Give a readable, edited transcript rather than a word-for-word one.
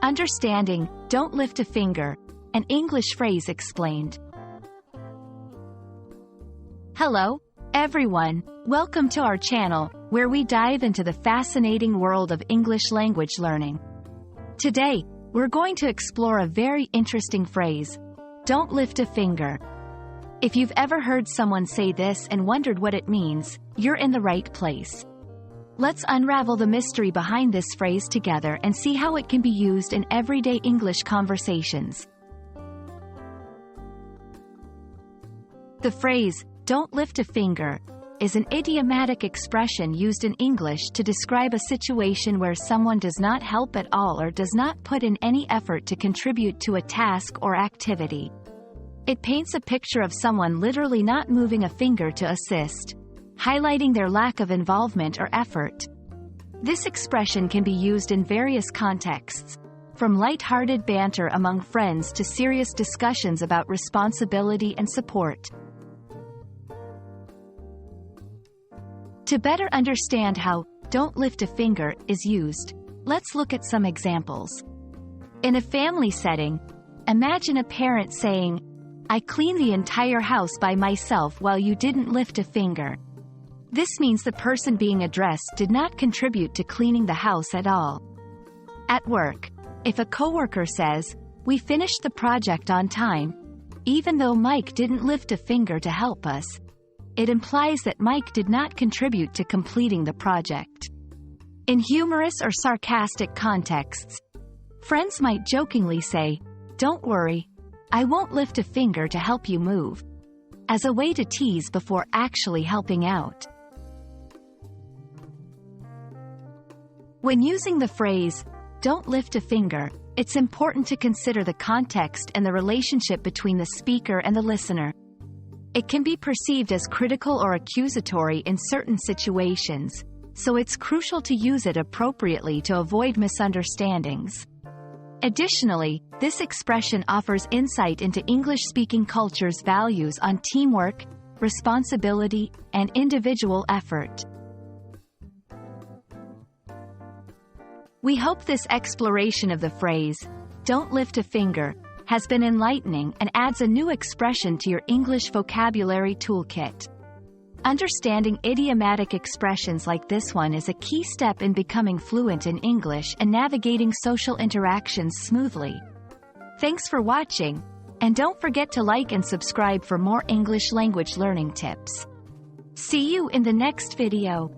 Understanding Don't Lift a Finger, an English phrase explained. Hello, everyone. Welcome to our channel, where we dive into the fascinating world of English language learning. Today, we're going to explore a very interesting phrase, don't lift a finger. If you've ever heard someone say this and wondered what it means, you're in the right place. Let's unravel the mystery behind this phrase together and see how it can be used in everyday English conversations. The phrase, don't lift a finger, is an idiomatic expression used in English to describe a situation where someone does not help at all or does not put in any effort to contribute to a task or activity. It paints a picture of someone literally not moving a finger to assist, highlighting their lack of involvement or effort. This expression can be used in various contexts, from light-hearted banter among friends to serious discussions about responsibility and support. To better understand how "don't lift a finger" is used, let's look at some examples. In a family setting, imagine a parent saying, "I cleaned the entire house by myself while you didn't lift a finger." This means the person being addressed did not contribute to cleaning the house at all. At work, if a coworker says, "We finished the project on time," even though Mike didn't lift a finger to help us, it implies that Mike did not contribute to completing the project. In humorous or sarcastic contexts, friends might jokingly say, "Don't worry, I won't lift a finger to help you move," as a way to tease before actually helping out. When using the phrase, "don't lift a finger," it's important to consider the context and the relationship between the speaker and the listener. It can be perceived as critical or accusatory in certain situations, so it's crucial to use it appropriately to avoid misunderstandings. Additionally, this expression offers insight into English-speaking culture's values on teamwork, responsibility, and individual effort. We hope this exploration of the phrase, "don't lift a finger," has been enlightening and adds a new expression to your English vocabulary toolkit. Understanding idiomatic expressions like this one is a key step in becoming fluent in English and navigating social interactions smoothly. Thanks for watching, and don't forget to like and subscribe for more English language learning tips. See you in the next video.